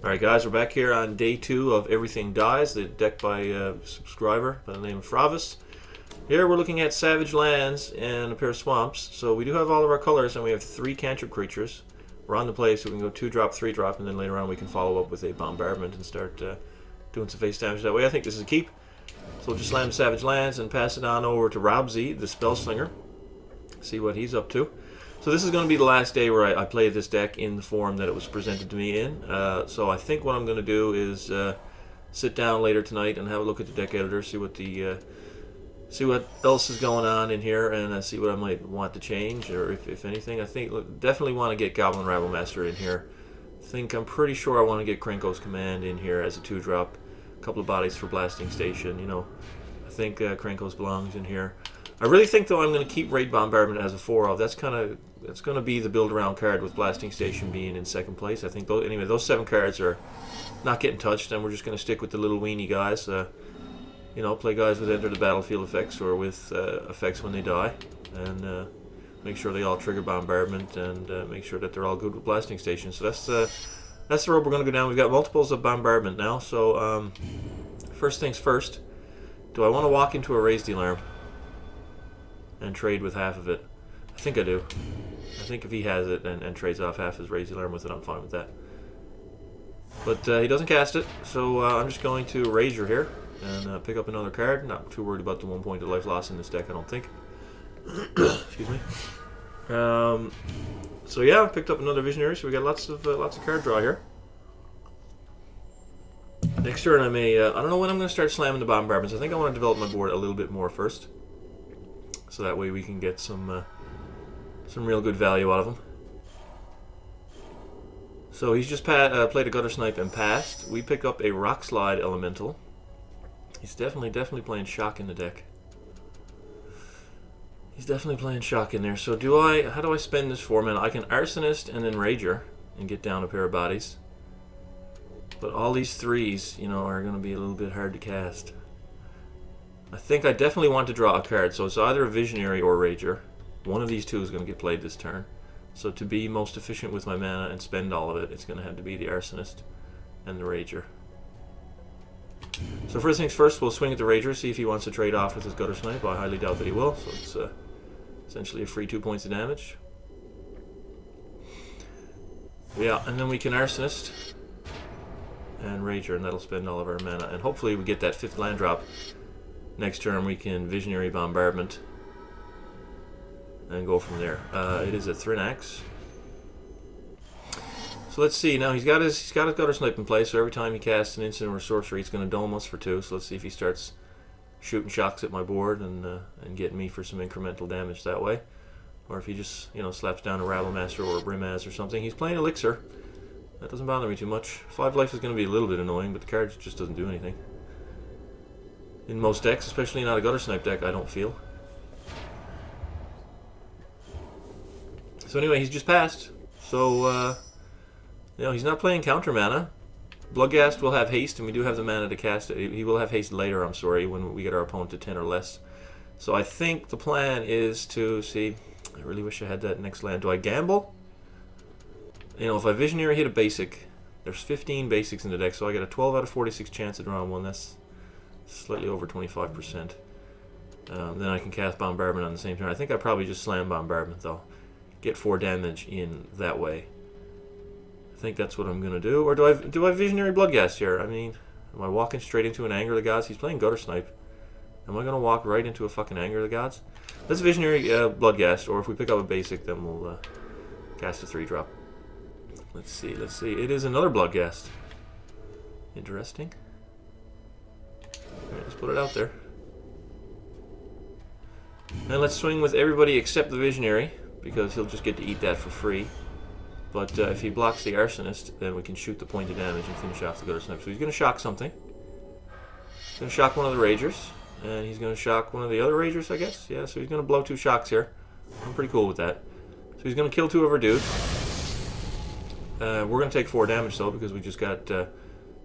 Alright guys, we're back here on day 2 of Everything Dies, the deck by a subscriber by the name of Fravas. Here we're looking at Savage Lands and a pair of Swamps. So we do have all of our colors and we have 3 cantrip creatures. We're on the play so we can go 2-drop, 3-drop, and then later on we can follow up with a bombardment and start doing some face damage that way. I think this is a keep. So we'll just slam Savage Lands and pass it on over to Robsy, the Spellslinger. See what he's up to. So this is going to be the last day where I play this deck in the form that it was presented to me in. So I think what I'm going to do is sit down later tonight and have a look at the deck editor, see what else is going on in here, and see what I might want to change, or if anything. I think definitely want to get Goblin Rabblemaster in here. I'm pretty sure I want to get Krenko's Command in here as a 2-drop. A couple of bodies for Blasting Station. You know, I think Krenko's belongs in here. I really think, though, I'm going to keep Raid Bombardment as a 4-of. That's going to be the build-around card, with Blasting Station being in second place. I think, anyway, those 7 cards are not getting touched, and we're just going to stick with the little weenie guys. You know, play guys with Enter the Battlefield effects, or with effects when they die, and make sure they all trigger Bombardment, and make sure that they're all good with Blasting Station. So that's the road we're going to go down. We've got multiples of Bombardment now, so first things first, do I want to walk into a Raised Alarm and trade with half of it? I think I do. I think if he has it and trades off half his Raised Alarm with it, I'm fine with that. But he doesn't cast it, so I'm just going to Razor here and pick up another card. Not too worried about the 1 point of life loss in this deck, I don't think. Excuse me. So yeah, I picked up another Visionary, so we got lots of card draw here. Next turn I may, I don't know when I'm going to start slamming the Bombardments. I think I want to develop my board a little bit more first, so that way we can get some real good value out of them. So he's just played a Gutter Snipe and passed. We pick up a Rock Slide Elemental. He's definitely playing Shock in the deck. He's definitely playing Shock in there. So how do I spend this 4 mana? I can Arsonist and then Rager and get down a pair of bodies. But all these 3s, you know, are going to be a little bit hard to cast. I think I definitely want to draw a card, so it's either a Visionary or Rager. One of these 2 is going to get played this turn. So to be most efficient with my mana and spend all of it, it's going to have to be the Arsonist and the Rager. So first things first, we'll swing at the Rager, see if he wants to trade off with his Gutter Snipe. I highly doubt that he will, so it's essentially a free 2 points of damage. Yeah, and then we can Arsonist and Rager, and that'll spend all of our mana. And hopefully we get that 5th land drop. Next turn we can Visionary Bombardment and go from there. It is a Thrinax. So let's see. Now he's got his Gutter Snipe in place, so every time he casts an instant or sorcery, it's going to dome us for 2. So let's see if he starts shooting shocks at my board and getting me for some incremental damage that way, or if he just, you know, slaps down a Rabblemaster or a Brimaz or something. He's playing Elixir. That doesn't bother me too much. 5 life is going to be a little bit annoying, but the card just doesn't do anything in most decks, especially not a Gutter Snipe deck, I don't feel. So anyway, he's just passed. So, you know, he's not playing counter mana. Bloodghast will have haste, and we do have the mana to cast it. He will have haste later, I'm sorry, when we get our opponent to 10 or less. So I think the plan is to see. I really wish I had that next land. Do I gamble? You know, if I Visionary hit a basic, there's 15 basics in the deck, so I get a 12 out of 46 chance of drawing one. That's slightly over 25%. Then I can cast Bombardment on the same turn. I think I probably just slam Bombardment, though. Get 4 damage in that way. I think that's what I'm going to do. Or do I Visionary Bloodghast here? I mean, am I walking straight into an Anger of the Gods? He's playing Gutter Snipe. Am I going to walk right into a fucking Anger of the Gods? Let's Visionary Bloodghast, or if we pick up a basic, then we'll cast a 3-drop. Let's see. It is another Bloodghast. Interesting. Alright, let's put it out there. And let's swing with everybody except the Visionary, because he'll just get to eat that for free. But if he blocks the Arsonist, then we can shoot the point of damage and finish off the Gutter Snipe. So he's going to shock something. He's going to shock one of the Ragers. And he's going to shock one of the other Ragers, I guess. Yeah, so he's going to blow 2 shocks here. I'm pretty cool with that. So he's going to kill 2 of our dudes. We're going to take 4 damage, though, because we just got 2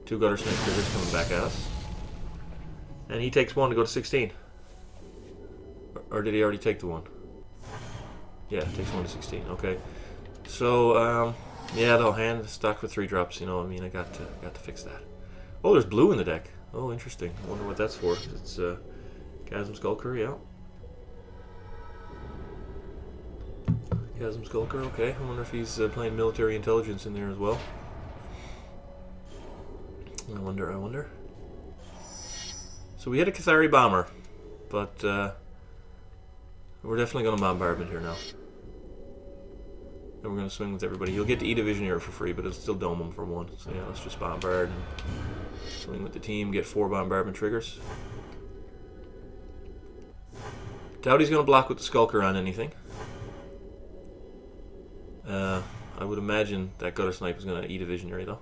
Gutter Snipe triggers coming back at us. And he takes 1 to go to 16. Or did he already take the 1? Yeah, it takes 1 to 16. Okay. So, Yeah, the hand stuck with 3 drops. You know, I mean, I got to fix that. Oh, there's blue in the deck. Oh, interesting. I wonder what that's for. It's Chasm Skulker, yeah. Chasm Skulker, okay. I wonder if he's playing military intelligence in there as well. I wonder. So we had a Cathari Bomber, but we're definitely going to Bombardment here now. And we're going to swing with everybody. You'll get to eat a Visioneer for free, but it'll still dome him for 1. So yeah, let's just Bombard and swing with the team, get 4 Bombardment triggers. Doubt he's going to block with the Skulker on anything. I would imagine that Gutter Snipe is going to eat a Visionary though.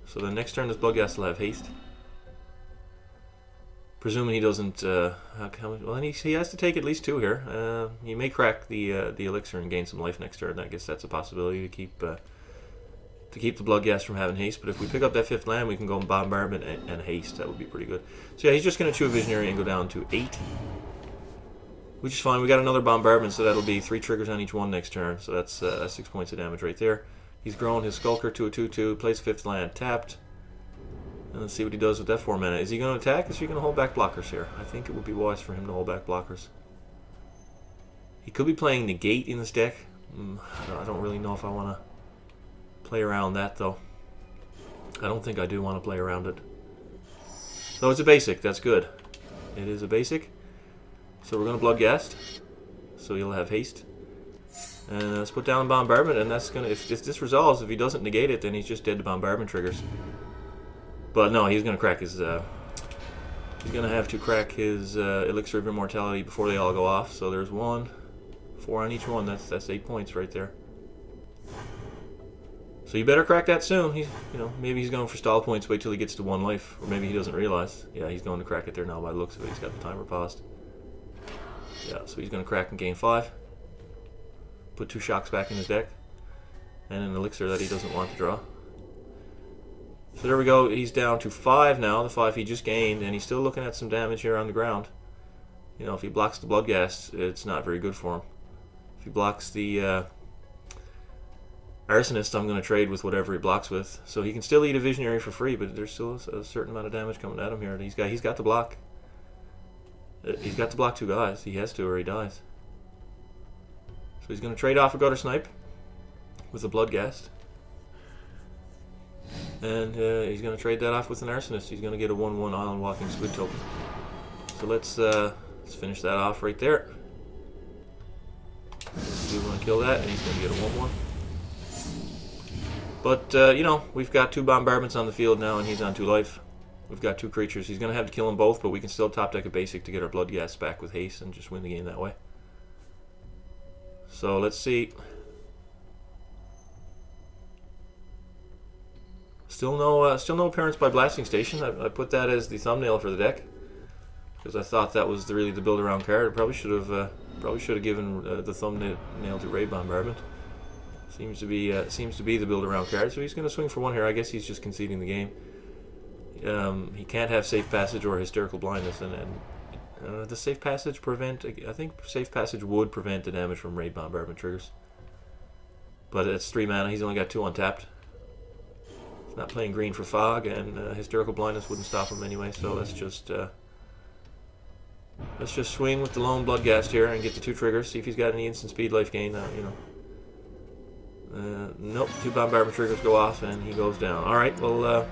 So the next turn this Bloodghast will have haste. Presuming he doesn't, well, he has to take at least 2 here. He may crack the elixir and gain some life next turn. I guess that's a possibility to keep the Bloodghast from having haste. But if we pick up that 5th land, we can go Bombardment and haste. That would be pretty good. So yeah, he's just going to chew a Visionary and go down to 8. Which is fine. We got another Bombardment, so that'll be 3 triggers on each one next turn. So that's 6 points of damage right there. He's grown his Skulker to a 2/2, plays 5th land tapped. And let's see what he does with that 4 mana. Is he going to attack? Is he going to hold back blockers here? I think it would be wise for him to hold back blockers. He could be playing Negate in this deck. I don't really know if I want to play around that, though. I don't think I do want to play around it. So it's a basic. That's good. It is a basic. So we're going to Bloodghast. So he'll have haste. And let's put down Bombardment, and that's going to... If this resolves, if he doesn't negate it, then he's just dead to Bombardment triggers. But no, he's going to crack his... he's going to have to crack his Elixir of Immortality before they all go off. So there's 1, 4 on each one. That's 8 points right there. So you better crack that soon. He's, maybe he's going for stall points. Wait till he gets to 1 life, or maybe he doesn't realize. Yeah, he's going to crack it there now by the looks of it. He's got the timer paused. Yeah, so he's going to crack and gain 5. Put 2 shocks back in his deck, and an elixir that he doesn't want to draw. So there we go. He's down to 5 now. The 5 he just gained, and he's still looking at some damage here on the ground. If he blocks the Bloodghast, it's not very good for him. If he blocks the Arsonist, I'm going to trade with whatever he blocks with. So he can still eat a Visionary for free, but there's still a certain amount of damage coming at him here. He's got to block. He's got to block 2 guys. He has to, or he dies. So he's going to trade off a Gutter Snipe with a Bloodghast. And he's going to trade that off with an Arsonist. He's going to get a 1/1 Island Walking Squid token. So let's finish that off right there. We want to kill that, and he's going to get a 1/1. But, we've got 2 Bombardments on the field now, and he's on 2 life. We've got 2 creatures. He's going to have to kill them both, but we can still top deck a basic to get our Bloodghast back with haste and just win the game that way. So let's see. Still no appearance by Blasting Station. I put that as the thumbnail for the deck because I thought that was really the build around card. I probably should have given the thumbnail to Ray Bombardment. Seems to be the build around card. So he's going to swing for 1 here. I guess he's just conceding the game. He can't have Safe Passage or Hysterical Blindness, and does Safe Passage prevent... I think Safe Passage would prevent the damage from Raid Bombardment triggers. But it's 3 mana. He's only got 2 untapped. He's not playing green for Fog, and Hysterical Blindness wouldn't stop him anyway, so let's just swing with the lone Bloodghast here and get the 2 triggers. See if he's got any instant speed life gain. Nope, 2 Bombardment triggers go off, and he goes down. Alright, well,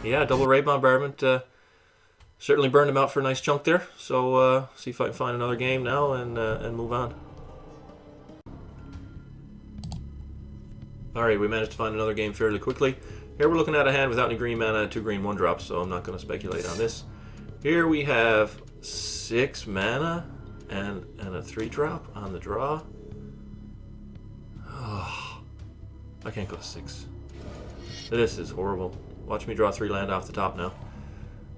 yeah, double Raid Bombardment... certainly burned him out for a nice chunk there. So see if I can find another game now and move on. Alright, we managed to find another game fairly quickly. Here we're looking at a hand without any green mana, 2 green 1-drops, so I'm not going to speculate on this. Here we have 6 mana and a 3-drop on the draw. Oh, I can't go to 6. This is horrible. Watch me draw 3 land off the top now.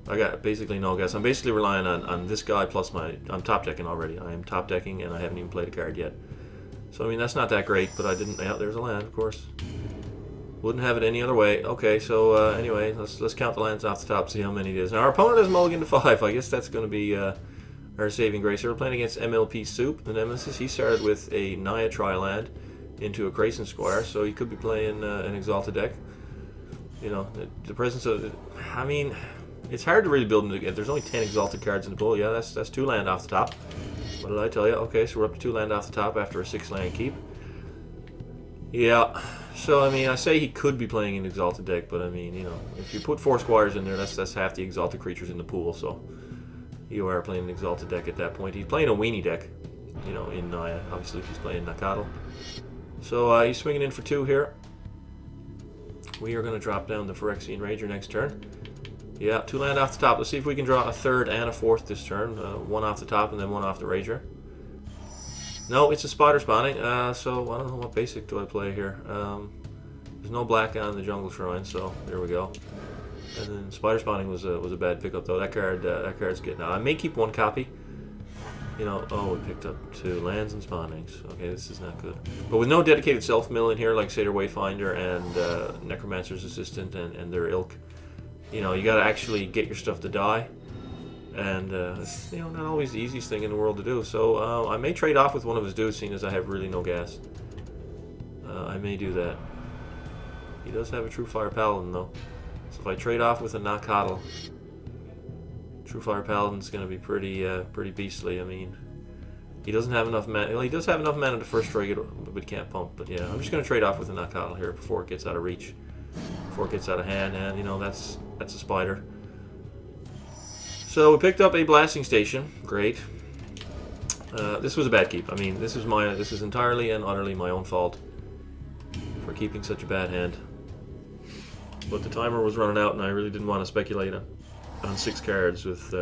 I got basically no guess. I'm basically relying on this guy plus I'm top decking already. I am top decking and I haven't even played a card yet. So I mean that's not that great, but I didn't. Yeah, there's a land, of course. Wouldn't have it any other way. Okay, so anyway, let's count the lands off the top, see how many it is. Now our opponent has mulligan to 5. I guess that's going to be our saving grace. We're playing against MLP Soup, the Nemesis. He started with a Naya Tri-land, into a Grayson Squire, so he could be playing an Exalted deck. You know, the presence of, I mean, it's hard to really build them together. There's only 10 Exalted cards in the pool. Yeah, that's 2 land off the top. What did I tell you? Okay, so we're up to 2 land off the top after a 6 land keep. Yeah, so I mean, I say he could be playing an Exalted deck, but I mean, you know, if you put 4 Squires in there, that's half the Exalted creatures in the pool, so you are playing an Exalted deck at that point. He's playing a weenie deck, you know, in Naya. Obviously, if he's playing Nakatl. So he's swinging in for 2 here. We are going to drop down the Phyrexian Rager next turn. Yeah, 2 land off the top. Let's see if we can draw a 3rd and a 4th this turn. 1 off the top and then 1 off the Rager. No, it's a Spider Spawning. So I don't know what basic do I play here. There's no black on the Jungle Shrine, so there we go. And then Spider Spawning was a bad pickup though. That card's getting out. I may keep 1 copy. You know, oh, we picked up 2 lands and spawnings. Okay, this is not good. But with no dedicated self-mill in here, like Satyr Wayfinder and Necromancer's Assistant and their ilk, you know, you got to actually get your stuff to die. And, it's, you know, not always the easiest thing in the world to do. So, I may trade off with one of his dudes, seeing as I have really no gas. I may do that. He does have a True Fire Paladin, though. So if I trade off with a Nakatl, True Fire Paladin's going to be pretty beastly. I mean, he doesn't have enough mana. Well, he does have enough mana to first strike it, but he can't pump. But yeah, I'm just going to trade off with a Nakatl here before it gets out of reach, before it gets out of hand, and you know that's a spider. So we picked up a Blasting Station. Great. This was a bad keep. I mean, this is entirely and utterly my own fault for keeping such a bad hand. But the timer was running out, and I really didn't want to speculate on 6 cards with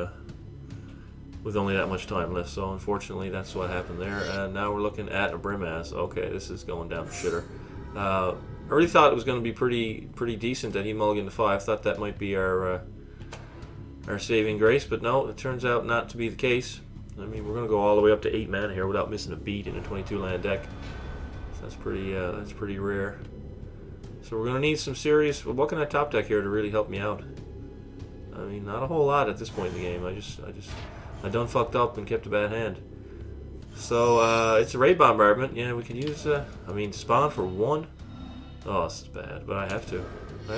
only that much time left. So unfortunately, that's what happened there. And now we're looking at a Brimaz. Okay, this is going down the shitter. I really thought it was going to be pretty decent that he mulliganed to 5. Thought that might be our saving grace, but no, it turns out not to be the case. I mean, we're going to go all the way up to 8 mana here without missing a beat in a 22 land deck. So that's pretty rare. So we're going to need some serious. What can I top deck here to really help me out? I mean, not a whole lot at this point in the game. I done fucked up and kept a bad hand. So it's a raid bombardment. Yeah, we can use. I mean, spawn for 1. Oh, this is bad, but I have to. I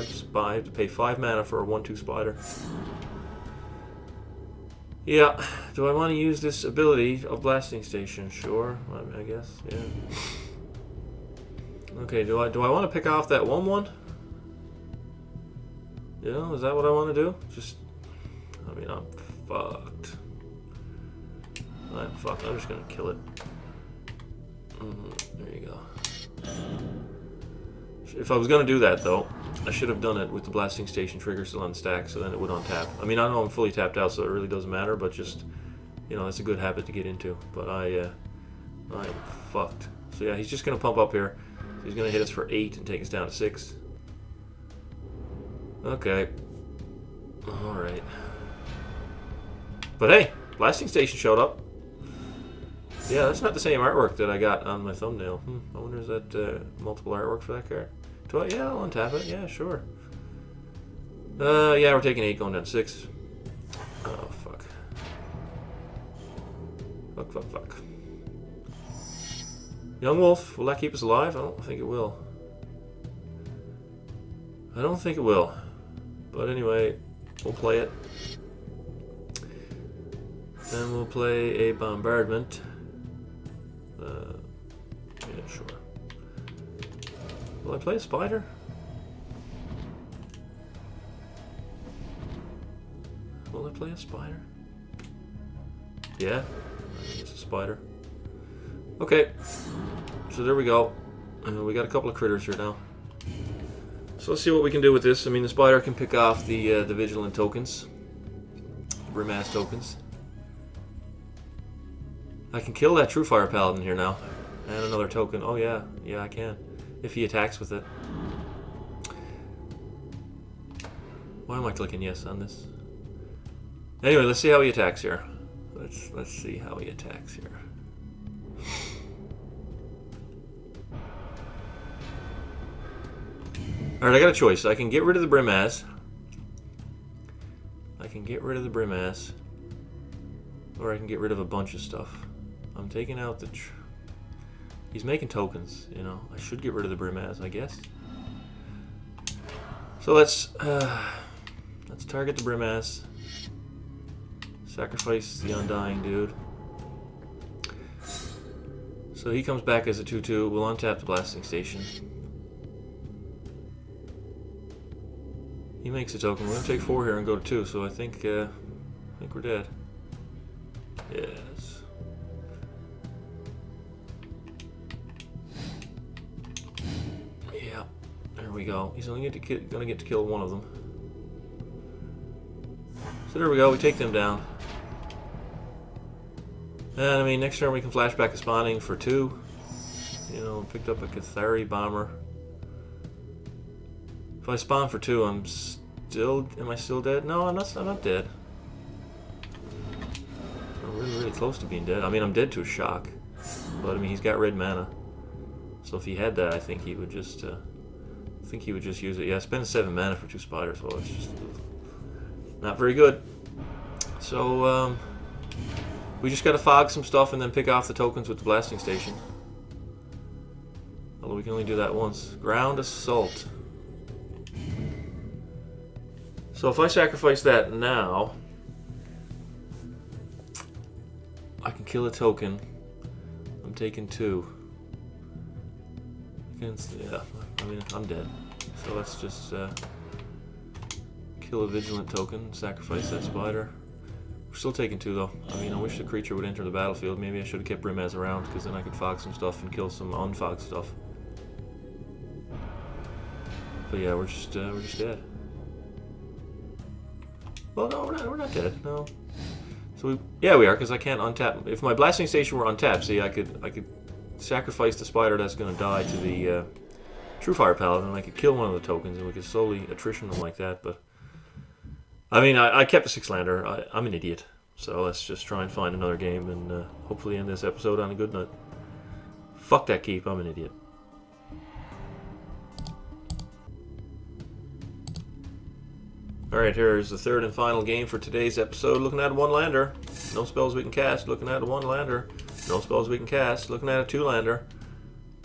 have to pay 5 mana for a 1/2 spider. Yeah. Do I want to use this ability of Blasting Station? Sure. I guess. Yeah. Okay. Do I want to pick off that 1/1? You know, is that what I want to do? Just, I mean, I'm fucked. I'm fucked. I'm just gonna kill it. There you go. If I was gonna do that though, I should have done it with the Blasting Station trigger still on stack, so then it would untap. I mean, I know I'm fully tapped out, so it really doesn't matter. But just, you know, that's a good habit to get into. But I'm fucked. So yeah, he's just gonna pump up here. He's gonna hit us for 8 and take us down to 6. Okay. Alright. But hey, Blasting Station showed up. Yeah, that's not the same artwork that I got on my thumbnail. I wonder, is that multiple artwork for that card? Yeah, I'll untap it. Yeah, sure. Yeah, we're taking 8 going down to 6. Oh, fuck. Fuck. Young Wolf, will that keep us alive? I don't think it will. I don't think it will. But anyway, we'll play it. Then we'll play a bombardment. Yeah, sure. Will I play a spider? Will I play a spider? Yeah, it's a spider. Okay, so there we go. We got a couple of critters here now. So let's see what we can do with this. I mean, the spider can pick off the vigilant tokens, Brimaz tokens. I can kill that True Fire Paladin here now, and another token. Oh yeah, I can, if he attacks with it. Why am I clicking yes on this? Anyway, let's see how he attacks here. Let's see how he attacks here. Alright, I got a choice. I can get rid of the Brimaz. Or I can get rid of a bunch of stuff. I'm taking out the... He's making tokens, you know. I should get rid of the Brimaz, I guess. So let's target the Brimaz. Sacrifice the Undying dude. So he comes back as a 2/2. We'll untap the Blasting Station. He makes a token. We're gonna take 4 here and go to 2. So I think we're dead. Yes. Yeah. There we go. He's only gonna get to kill one of them. So there we go. We take them down. And I mean, next turn we can flash back to spawning for 2. You know, picked up a Cathari bomber. If I spawn for 2, am I still dead? No, I'm not dead. I'm really close to being dead. I mean, I'm dead to a shock. But I mean, he's got red mana. So if he had that, I think he would just use it. Yeah, spend 7 mana for 2 spiders. Well, it's just not very good. So, we just gotta fog some stuff and then pick off the tokens with the Blasting Station. Although we can only do that once. Ground Assault. So if I sacrifice that now, I can kill a token. I'm taking 2. Yeah, I mean, I'm dead. So let's just kill a Vigilant token, sacrifice that spider. We're still taking 2 though. I mean, I wish the creature would enter the battlefield. Maybe I should have kept Brimaz around, because then I could fog some stuff and kill some unfogged stuff. But yeah, we're just dead. Well, no, we're not dead. No. So yeah, we are, because I can't untap. If my Blasting Station were untapped, see, I could sacrifice the spider that's going to die to the True Fire Paladin, and I could kill one of the tokens, and we could slowly attrition them like that. But I mean, I kept a 6-lander. I'm an idiot. So let's just try and find another game and hopefully end this episode on a good note. Fuck that keep. I'm an idiot. Alright, here's the 3rd and final game for today's episode. Looking at a 1-lander. No spells we can cast. Looking at a 1-lander. No spells we can cast. Looking at a 2-lander.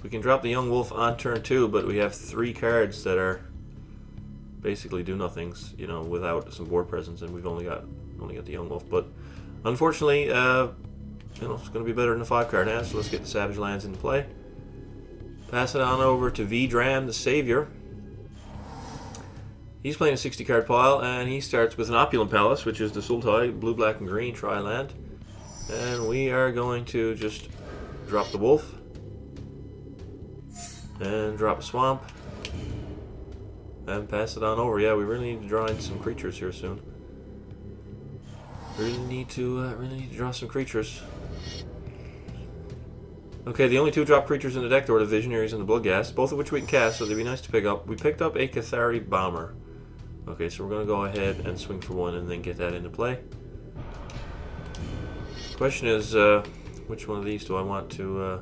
We can drop the Young Wolf on turn 2, but we have 3 cards that are basically do-nothings, you know, without some board presence, and we've only got the Young Wolf. But unfortunately, you know, it's going to be better than the 5-card hand, so let's get the Savage Lands into play. Pass it on over to V-Dram, the Savior. He's playing a 60-card pile, and he starts with an Opulent Palace, which is the Sultai, blue, black, and green tri-land. And we are going to just drop the Wolf. And drop a Swamp. And pass it on over. Yeah, we really need to draw in some creatures here soon. Really need to draw some creatures. Okay, the only 2-drop creatures in the deck were the Visionaries and the Bloodghast, both of which we can cast, so they'd be nice to pick up. We picked up a Cathari Bomber. Okay, so we're going to go ahead and swing for 1 and then get that into play. Question is, which one of these do I want to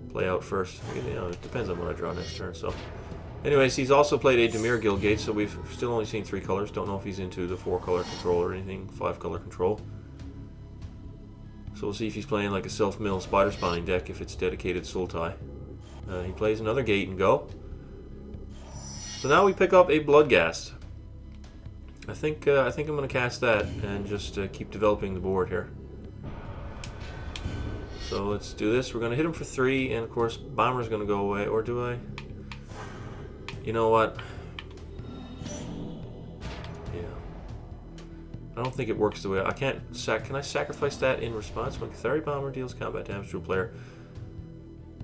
play out first? You know, it depends on what I draw next turn. So, anyways, he's also played a Dimir Guildgate, so we've still only seen 3 colors. Don't know if he's into the 4-color control or anything, 5-color control. So we'll see if he's playing like a self-mill spider spawning deck if it's dedicated Sultai. He plays another gate and go. So now we pick up a Bloodghast. I think I'm going to cast that and just keep developing the board here. So let's do this. We're going to hit him for 3, and of course Bomber's going to go away. Or do I? You know what? Yeah. I don't think it works the way I can't. Can I sacrifice that in response when Cathari Bomber deals combat damage to a player?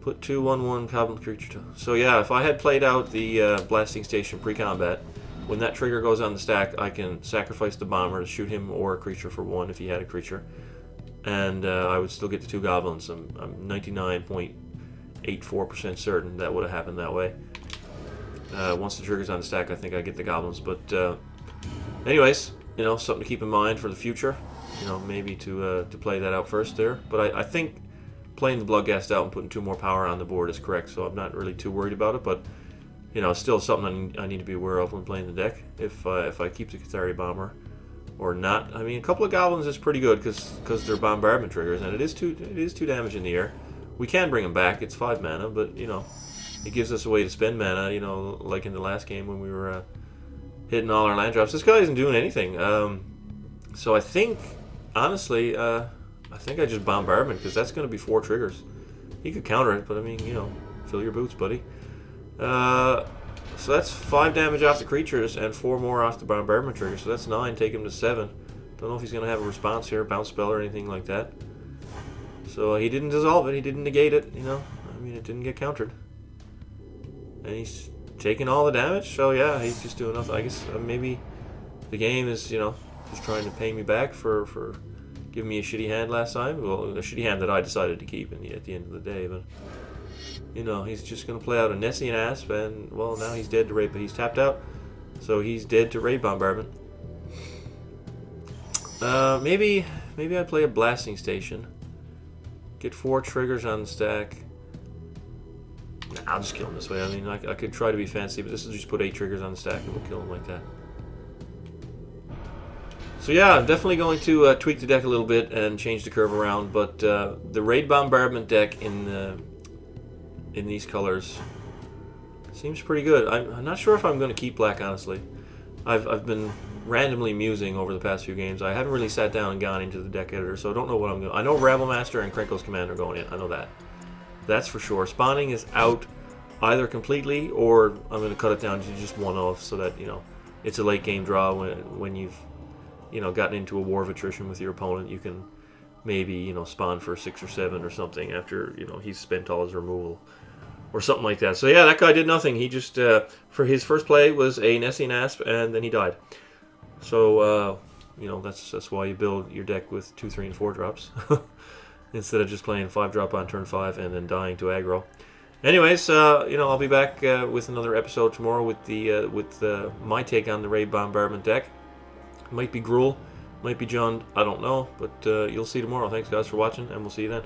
Put 2/1/1 Goblin creature. So yeah, if I had played out the Blasting Station pre-combat, when that trigger goes on the stack, I can sacrifice the Bomber to shoot him or a creature for 1 if he had a creature, and I would still get the 2 goblins. I'm 99.84% certain that would have happened that way. Once the trigger's on the stack, I think I get the goblins. But anyways, you know, something to keep in mind for the future. You know, maybe to play that out first there. But I think playing the Bloodghast out and putting 2 more power on the board is correct. So I'm not really too worried about it. But you know, it's still something I need to be aware of when playing the deck. If I keep the Cathari Bomber or not. I mean, a couple of goblins is pretty good because they're bombardment triggers, and it is two damage in the air. We can bring him back. It's 5 mana, but, you know, it gives us a way to spend mana, you know, like in the last game when we were hitting all our land drops. This guy isn't doing anything. So I think, honestly, I think I just bombardment, because that's going to be 4 triggers. He could counter it, but I mean, you know, fill your boots, buddy. So that's 5 damage off the creatures and 4 more off the bombardment trigger. So that's 9. Take him to 7. Don't know if he's going to have a response here, bounce spell or anything like that. So he didn't dissolve it. He didn't negate it. You know, I mean, it didn't get countered. And he's taking all the damage. So yeah, he's just doing nothing. I guess maybe the game is, you know, just trying to pay me back for giving me a shitty hand last time. Well, a shitty hand that I decided to keep at the end of the day, but. You know, he's just going to play out a Nessian Asp, and, well, now he's dead to raid, but he's tapped out, so he's dead to raid bombardment. Maybe I play a Blasting Station. Get 4 triggers on the stack. Nah, I'll just kill him this way. I mean, I could try to be fancy, but this will just put 8 triggers on the stack, and we'll kill him like that. So yeah, I'm definitely going to tweak the deck a little bit and change the curve around, but the raid bombardment deck in these colors seems pretty good. I'm not sure if I'm going to keep black, honestly. I've been randomly musing over the past few games. I haven't really sat down and gone into the deck editor, so I don't know what I'm going to... I know Rabble Master and Krenko's Command are going in. I know that. That's for sure. Spawning is out either completely, or I'm going to cut it down to just 1 off so that, you know, it's a late game draw when you've, you know, gotten into a war of attrition with your opponent. You can maybe, you know, spawn for 6 or 7 or something after, you know, he's spent all his removal. Or something like that. So yeah, that guy did nothing. He just, for his first play, was a Nessian Asp, and then he died. So, you know, that's why you build your deck with 2, 3, and 4 drops. Instead of just playing 5 drop on turn 5 and then dying to aggro. Anyways, you know, I'll be back with another episode tomorrow with my take on the Raid Bombardment deck. Might be Gruul, might be John, I don't know. But you'll see tomorrow. Thanks, guys, for watching, and we'll see you then.